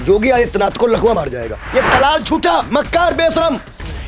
योगी आदित्यनाथ को लकवा मार जाएगा। ये दलाल झूठा मक्कार बेशरम,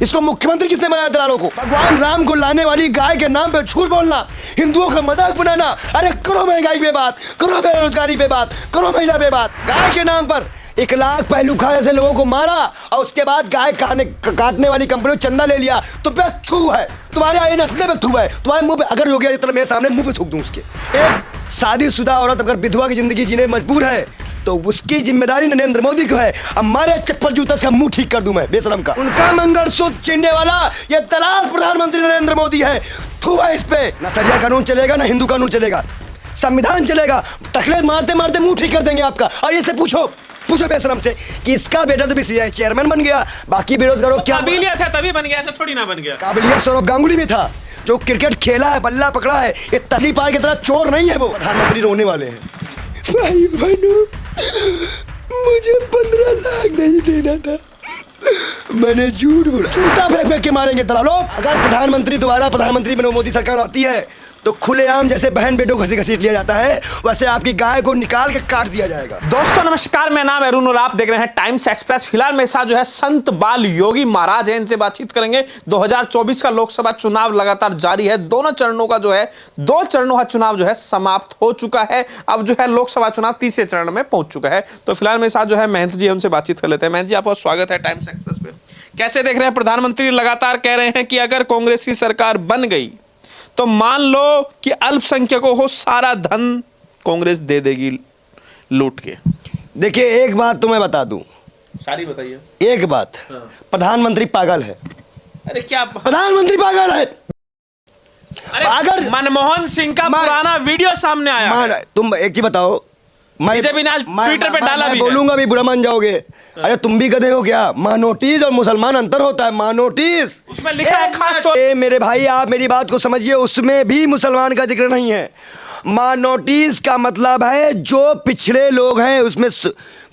इसको मुख्यमंत्री किसने बनाया दलालों को? भगवान राम को लाने वाली गाय के नाम पे झूठ बोलना, हिंदुओं का मजाक बनाना। अरे करो महंगाई पे बात, करो बेरोजगारी पे बात, करो महिला पे बात। गाय के नाम पर 1 लाख पहलू खा ऐसे लोगों को मारा और उसके बाद गाय काटने वाली कंपनी चंदा ले लिया तो पे थू है तुम्हारे आई नस्ले पे थू है तुम्हारे मुंह पे। अगर योगी आदित्यनाथ मेरे सामने मुंह पे थूक दूं उसके। एक शादीशुदा औरत अगर विधवा की जिंदगी जीने मजबूर है तो उसकी जिम्मेदारी नरेंद्र मोदी को है। अब मारे चप्पल जूता से मुंह ठीक कर दूं मैं बेशरम का। उनका मंगलसूत्र छीनने वाला ये दलाल प्रधानमंत्री नरेंद्र मोदी है। थू है इस पे। ना सरिया कानून चलेगा ना हिंदू कानून चलेगा, संविधान चलेगा। तकले मारते मारते मुंह ठीक कर देंगे आपका। और ये से पूछो बेशरम से कि इसका बेटा तो बीसीसीआई चेयरमैन बन गया, बाकी बेरोजगारों क्या काबिलियत है तभी बन गया, ऐसा थोड़ी ना बन गया। काबिलियत सौरभ गांगुली में था जो क्रिकेट खेला है, बल्ला पकड़ा है। ये तली पार की तरह चोर नहीं है वो। प्रधानमंत्री रोने वाले हैं। भाई बहनों, मुझे 15 लाख नहीं देना था, मैंने झूठ बोला। चूता फेंक के मारेंगे दलालों। अगर प्रधानमंत्री दोबारा प्रधानमंत्री बनो, मोदी सरकार आती है तो खुलेआम जैसे बहन बेटों को घसीट लिया जाता है वैसे आपकी गाय को निकाल के काट दिया जाएगा। दोस्तों नमस्कार, मेरा नाम है अरुण और आप देख रहे हैं टाइम्स एक्सप्रेस। फिलहाल मेरे साथ जो है संत बाल योगी महाराज हैं, इनसे बातचीत करेंगे। 2024 का लोकसभा चुनाव लगातार जारी है। दोनों चरणों का जो है 2 चरणों का चुनाव जो है समाप्त हो चुका है। अब जो है लोकसभा चुनाव तीसरे चरण में पहुंच चुका है। तो फिलहाल मेरे साथ जो है महंत जी, उनसे बातचीत कर लेते हैं। महंत जी, आपका स्वागत है टाइम्स एक्सप्रेस पे। कैसे देख रहे हैं? प्रधानमंत्री लगातार कह रहे हैं कि अगर कांग्रेस की सरकार बन गई तो मान लो कि अल्पसंख्यकों को सारा धन कांग्रेस दे देगी लूट के। देखिए एक बात तो मैं बता दूं, सारी बताइए। एक बात, प्रधानमंत्री पागल है। अरे क्या प्रधानमंत्री पागल है? अरे अगर मनमोहन सिंह का पुराना वीडियो सामने आया। तुम एक चीज बताओ, बीजेपी ने आज ट्विटर पे डाला भी है। बोलूंगा भी बुरा मान जाओगे। अरे तुम भी गधे हो क्या? मानोटीज और मुसलमान अंतर होता है। मानोटीज उसमें लिखा है खास तौर। मेरे भाई आप मेरी बात को समझिए, उसमें भी मुसलमान का जिक्र नहीं है। मानोटीज का मतलब है जो पिछड़े लोग हैं, उसमें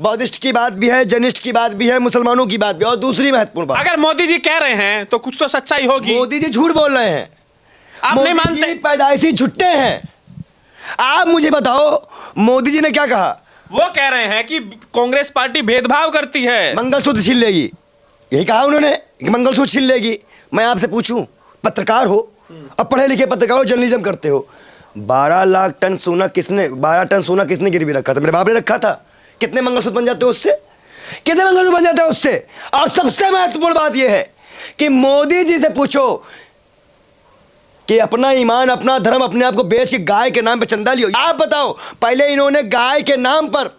बौद्धिस्ट की बात भी है, जैनिस्ट की बात भी है, मुसलमानों की बात भी। और दूसरी महत्वपूर्ण बात, अगर मोदी जी कह रहे हैं तो कुछ तो सच्चाई होगी। मोदी जी झूठ बोल रहे हैं। आप नहीं मानते? पैदाइशी झुट्टे हैं। आप मुझे बताओ मोदी जी ने क्या कहा? वो कह रहे हैं कि कांग्रेस पार्टी भेदभाव करती है, मंगलसूत्र छीन लेगी। यही कहा उन्होंने कि मंगलसूत्र छीन लेगी। मैं आपसे पूछूं, पत्रकार हो, अब पढ़े लिखे पत्रकार हो, जर्नलिज्म करते हो, 12 टन सोना किसने गिरवी रखा था? मेरे बाप ने रखा था। कितने मंगलसूत्र बन जाते हो उससे? कितने मंगलसूत्र बन जाते हैं उससे? और सबसे महत्वपूर्ण बात यह है कि मोदी जी से पूछो कि अपना ईमान, अपना धर्म, अपने आप को बेच के गाय के नाम पे चंदा लियो। आप बताओ, पहले इन्होंने गाय के नाम पर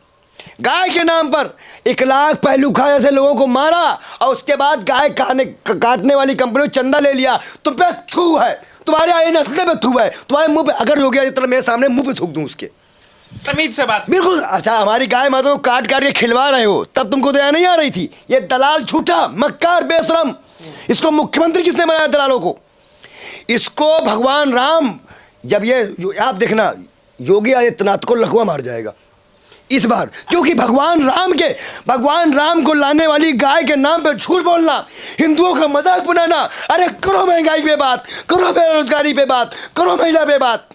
1 लाख पहलू खा ऐसे लोगों को मारा और उसके बाद गाय काटने वाली कंपनी चंदा ले लिया तो पे थू है तुम्हारे आई नस्ले पे थू है तुम्हारे मुंह पे। अगर योगी आदित्यनाथ मेरे सामने मुंह पे थूक दूं उसके। तमीज से बात। बिल्कुल। अच्छा, हमारी गाय माता को काट के खिलवा रहे हो, तब तुमको दया नहीं आ रही थी? ये दलाल झूठा मक्कार बेशरम, इसको मुख्यमंत्री किसने बनाया दलालों को? इसको भगवान राम, जब ये आप देखना, योगी आदित्यनाथ को लकवा मार जाएगा इस बार। क्योंकि भगवान राम को लाने वाली गाय के नाम पे झूठ बोलना, हिंदुओं का मजाक बनाना। अरे करो महंगाई पे बात, करो बेरोजगारी पे बात, करो महिला पे बात,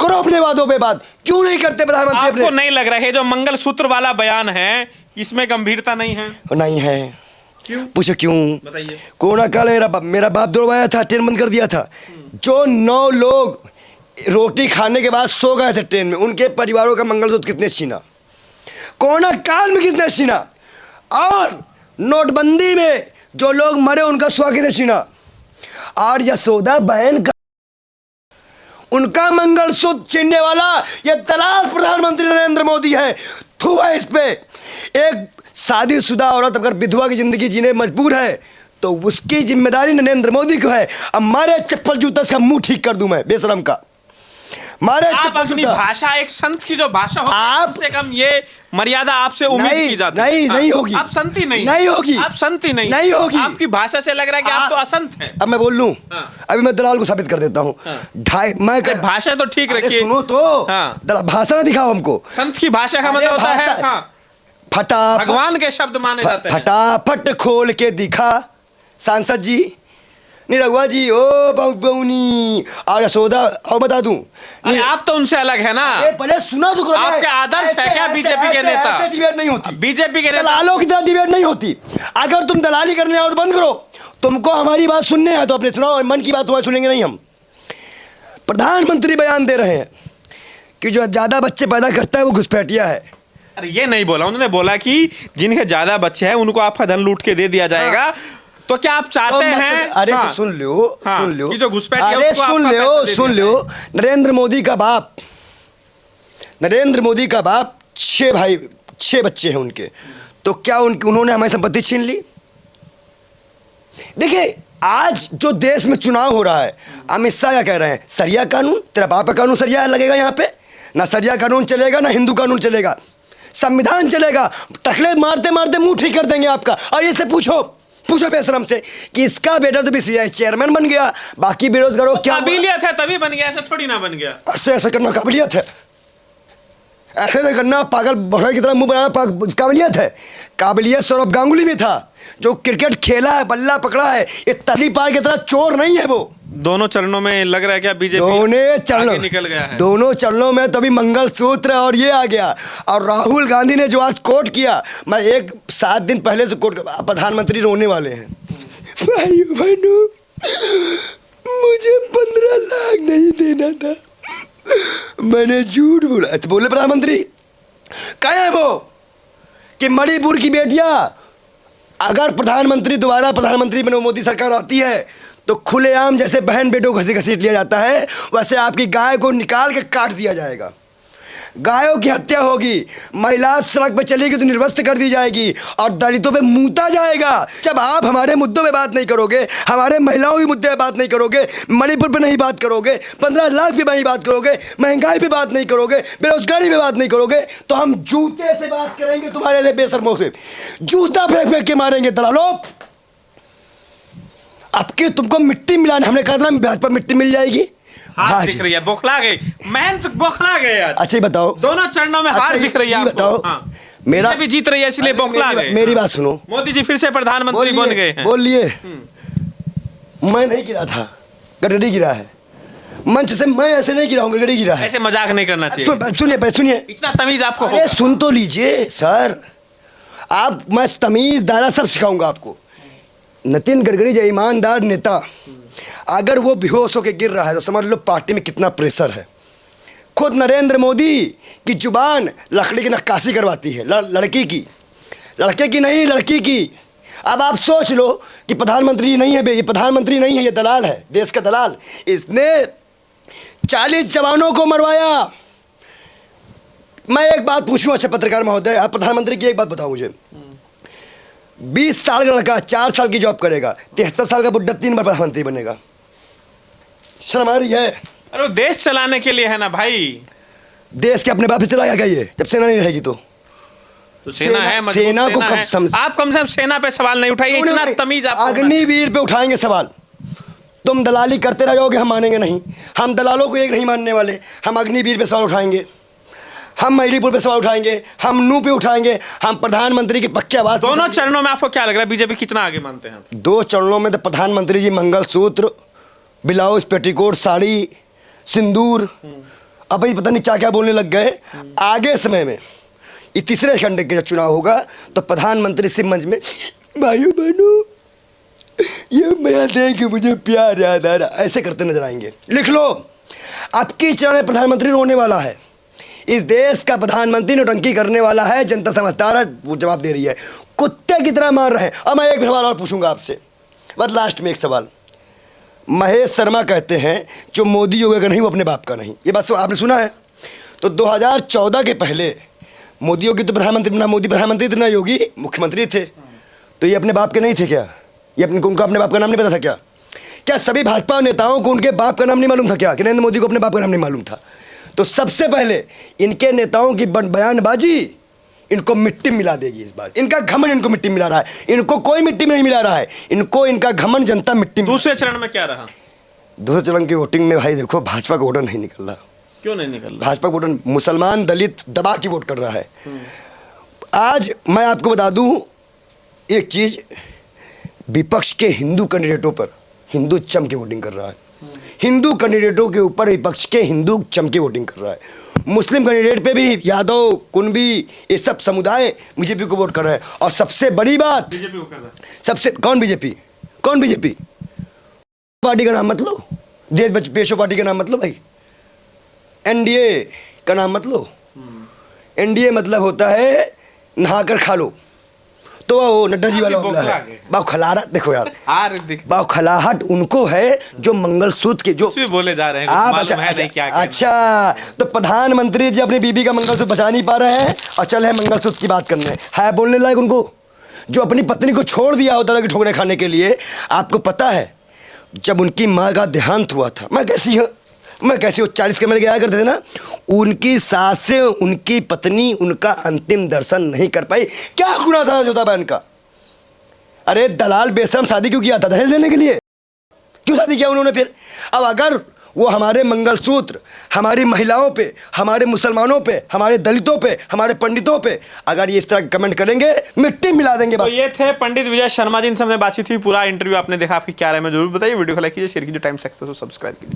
करो अपने वादों पे बात। क्यों नहीं करते प्रधानमंत्री? आपको नहीं लग रहा है जो मंगलसूत्र वाला बयान है इसमें गंभीरता नहीं है? नहीं है। क्यों? पूछो क्यों? बताइए। कोरोना काल मेरा बाप दौड़वाया था, ट्रेन बंद कर दिया था। जो 9 लोग रोटी खाने के बाद सो गए थे ट्रेन में, उनके परिवारों का मंगलसूत्र किसने छीना? कोरोना काल में किसने छीना? और नोटबंदी में जो लोग मरे उनका स्वागत किसने छीना? और यशोदा बहन का उनका मंगलसूत्र छीनने वाला ये दलाल प्रधानमंत्री नरेंद्र मोदी है। थू है इस पे। एक शादीशुदा औरत अगर विधवा की जिंदगी जीने मजबूर है तो उसकी जिम्मेदारी नरेंद्र मोदी को है। अब मारे चप्पल जूता से मुंह ठीक कर दूं मैं बेशरम का। मारे आप अपनी भाषा, एक संत की जो भाषा होती है, कम से कम ये मर्यादा आपसे उम्मीद की जाती है। नहीं होगी। आप संती नहीं होगी। आप संती नहीं होगी। आपकी भाषा से लग रहा है कि आप तो असंत हैं। अब मैं बोल लूं, अभी मैं दलाल को साबित कर देता हूं। भाषा तो ठीक रखिए। सुनो तो, भाषा ना दिखाओ हमको। संत की भाषा का मतलब होता है फटाफट, भगवान के शब्द माने जाते हैं। फटाफट खोल के दिखा सांसद जी, नहीं रघुआ जी, ओ बहुनी और यशोदा, और बता दूं, अरे आप तो उनसे अलग है ना। पहले सुना तो करो। आपके आदर्श है क्या बीजेपी के नेता? ऐसे डिबेट नहीं होती, बीजेपी के नेता दलालों की तरह डिबेट नहीं होती। अगर तुम दलाली करने आओ तो बंद करो। तुमको हमारी बात सुनने है तो अपने सुनाओ, मन की बात तुम्हारी सुनेंगे नहीं हम। प्रधानमंत्री बयान दे रहे हैं कि जो ज्यादा बच्चे पैदा करता है वो घुसपैठिया है। अरे ये नहीं बोला, उन्होंने बोला कि जिनके ज्यादा बच्चे हैं उनको आपका धन लूट के दे दिया जाएगा। तो क्या आप चाहते हैं? अरे हाँ, तो सुन लो, हाँ, सुन लो कि जो घुसपैठिया अरे उसको आपका पैसा दे सुन दिया लो, नरेंद्र मोदी का बाप, नरेंद्र मोदी का बाप 6 बच्चे हैं उनके, तो क्या उन्होंने हमारी संपत्ति छीन ली? देखिए आज जो देश में चुनाव हो रहा है, अमित शाह क्या कह रहे हैं? सरिया कानून, तेरा बाप का कानून सरिया लगेगा यहाँ पे? ना सरिया कानून चलेगा, ना हिंदू कानून चलेगा, संविधान चलेगा। टकले मारते मारते मुंह ठीक कर देंगे आपका। और ये से पूछो बेशरम से कि इसका बेटा तो बीसीसीआई चेयरमैन बन गया, बाकी बेरोजगारों क्या काबिलियत है तभी बन गया, ऐसे थोड़ी ना बन गया। ऐसे करना काबिलियत है? ऐसे करना पागल भौरा की तरह मुंह बनाना काबिलियत है? काबिलियत सौरभ गांगुली में था, जो क्रिकेट खेला है, बल्ला पकड़ा है। ये तली पार की तरह चोर नहीं है वो। दोनों चरणों में लग रहा है क्या बीजेपी दोनों निकल गया है? दोनों चरणों में तो अभी मंगलसूत्र और ये आ गया। और राहुल गांधी ने जो आज कोट किया, मैं 7 दिन पहले से कोट, प्रधानमंत्री रोने वाले हैं। भाइयों बहनों, मुझे 15 लाख नहीं देना था, मैंने झूठ बोला। ऐसे बोले प्रधानमंत्री। कहे वो कि मणिपुर की बेटियां, अगर प्रधानमंत्री दोबारा प्रधानमंत्री बने, मोदी सरकार आती है तो खुलेआम जैसे बहन बेटों को घसीट लिया जाता है, वैसे आपकी गाय को निकाल के काट दिया जाएगा। गायों की हत्या होगी, महिला सड़क पर चलेगी तो निर्वस्त्र कर दी जाएगी और दलितों पे मूता जाएगा। जब आप हमारे मुद्दों पे बात नहीं करोगे, हमारे महिलाओं के मुद्दे पे बात नहीं करोगे, मणिपुर पे नहीं बात करोगे, 15 लाख पे नहीं बात करोगे, महंगाई पे बात नहीं करोगे, बेरोजगारी पे बात नहीं करोगे, तो हम जूते से बात करेंगे तुम्हारे से बेशर्मों से। जूता फेंक फेंक के मारेंगे दलालों। आपके तुमको मिट्टी मिलाने, हमने कहा था ना भाजपा मिट्टी मिल जाएगी। हार दिख रही है, बौखला गई, मेहनत बौखला गए यार। अच्छा बताओ, दोनों चरणों में हार दिख रही है आपको। बताओ। हाँ। मेरा भी जीत रही है इसलिए बौखला गए। मेरी बात सुनो, मोदी जी फिर से प्रधानमंत्री बन गए हैं। बोलिए। मैं नहीं गिरा था, गडकरी गिरा है मंच से। मैं ऐसे नहीं गिरा हूँ, गडकरी गिरा है। ऐसे मजाक नहीं करना चाहिए। सुनिए, इतना तमीज आपको अरे सुन तो लीजिए सर, मैं तमीजदारा सब सिखाऊंगा आपको। नितिन गडकरी जो ईमानदार नेता, अगर वो बेहोश होकर गिर रहा है तो समझ लो पार्टी में कितना प्रेशर है। खुद नरेंद्र मोदी की जुबान लकड़ी की नक्काशी करवाती है, लड़की की, लड़के की नहीं, लड़की की। अब आप सोच लो कि प्रधानमंत्री नहीं है, ये प्रधानमंत्री नहीं है, ये दलाल है, देश का दलाल। इसने 40 जवानों को मरवाया। मैं एक बात पूछूं, अच्छा पत्रकार महोदय, आप प्रधानमंत्री की एक बात बताओ मुझे। 20 साल का लड़का 4 साल की जॉब करेगा, 73 साल का बुड्ढा 3 बार प्रधानमंत्री बनेगा। शर्म आ रही है? अरे देश चलाने के लिए है ना भाई। देश के अपने बाप से चलाएगा क्या ये, जब सेना नहीं रहेगी तो सेना है, सेना को आप कम से कम सेना पे सवाल नहीं उठाइए। इतना तमीज आप अग्निवीर पे उठाएंगे सवाल। तुम दलाली करते रह जाओगे, हम मानेंगे नहीं। हम दलालों को एक नहीं मानने वाले। हम अग्निवीर पे सवाल उठाएंगे, हम मणिपुर पे सवाल उठाएंगे, हम नू पे उठाएंगे, हम प्रधानमंत्री की पक्की आवाज। दोनों चरणों में आपको क्या लग रहा है बीजेपी कितना आगे मानते हैं? 2 चरणों में तो प्रधानमंत्री जी मंगलसूत्र, ब्लाउज, पेटीकोट, साड़ी, सिंदूर, अब पता नहीं क्या क्या बोलने लग गए। आगे समय में ये तीसरे खंड के जब चुनाव होगा तो प्रधानमंत्री सिर्फ मंच में, भाइयों बहनों, ये मैं देख के मुझे प्यार याद आ रहा, ऐसे करते नजर आएंगे। लिख लो, आपकी चरण में प्रधानमंत्री रोने वाला है। इस देश का प्रधानमंत्री नौटंकी करने वाला है, जनता समझदार है, वो जवाब दे रही है, कुत्ते की तरह मार रहे हैं। अब मैं एक सवाल और पूछूंगा आपसे, बस लास्ट में एक सवाल। महेश शर्मा कहते हैं जो मोदी योगी का नहीं वो अपने बाप का नहीं, ये बात आपने सुना है? तो 2014 के पहले मोदी योगी तो प्रधानमंत्री, ना मोदी प्रधानमंत्री थे ना योगी मुख्यमंत्री थे, तो ये अपने बाप के नहीं थे क्या? ये उनको अपने बाप का नाम नहीं पता था क्या? क्या सभी भाजपा नेताओं को उनके बाप का नाम नहीं मालूम था क्या? कि नरेंद्र मोदी को अपने बाप का नाम नहीं मालूम था? तो सबसे पहले इनके नेताओं की बयानबाजी इनको मिट्टी मिला देगी इस बार। इनका घमंड इनको मिट्टी मिला रहा है, इनको कोई मिट्टी में नहीं मिला रहा है, इनको इनका घमंड जनता मिट्टी। दूसरे चरण में क्या रहा? दूसरे चरण की वोटिंग में भाई देखो, भाजपा का वोटर नहीं निकल रहा। क्यों नहीं निकल रहा? भाजपा का वोटर मुसलमान दलित दबा के वोट कर रहा है। आज मैं आपको बता दूं एक चीज, विपक्ष के हिंदू कैंडिडेटों पर हिंदू चम के वोटिंग कर रहा है। हिंदू कैंडिडेटों के ऊपर विपक्ष के हिंदू चम के वोटिंग कर रहा है। मुस्लिम कैंडिडेट पे भी यादव, कुनबी, ये सब समुदाय बीजेपी को वोट कर रहे हैं। और सबसे बड़ी बात, बीजेपी को कर रहा है। सबसे कौन बीजेपी पार्टी का नाम मत लो, देश पेशो पार्टी का नाम मत लो भाई, एनडीए का नाम मत लो। एनडीए मतलब होता है नहाकर खा लो, तो वो नड्डा जी वाला मामला है। बाखलाहट देखो यार, बाखलाहट उनको है जो मंगलसूत्र के जो बोले जा रहे हैं आप। अच्छा, अच्छा तो प्रधानमंत्री जी अपनी बीबी का मंगलसूत्र बचा नहीं पा रहे हैं और चल है मंगलसूत्र की बात करने, है बोलने लायक उनको, जो अपनी पत्नी को छोड़ दिया होता है ठोकरे खाने के लिए। आपको पता है जब उनकी माँ का देहांत हुआ था, मैं कैसी हूँ 40 के मिल गया करते थे ना, उनकी सासें, उनकी पत्नी उनका अंतिम दर्शन नहीं कर पाई। क्या गुनाह था जोधा बहन का? अरे दलाल बेशरम शादी क्यों किया था? दहेज लेने के लिए क्यों शादी किया उन्होंने? फिर अब अगर वो हमारे मंगलसूत्र, हमारी महिलाओं पे, हमारे मुसलमानों पे, हमारे दलितों पे, हमारे पंडितों पे अगर ये इस तरह कमेंट करेंगे, मिट्टी मिला देंगे बस। तो ये थे पंडित विजय शर्मा जी, इनसे हमने बातचीत हुई। पूरा इंटरव्यू आपने देखा, आपकी क्या राय में जरूर बताइए। वीडियो को लाइक कीजिए, शेयर कीजिए, टाइम्स एक्सप्रेस को सब्सक्राइब कीजिए।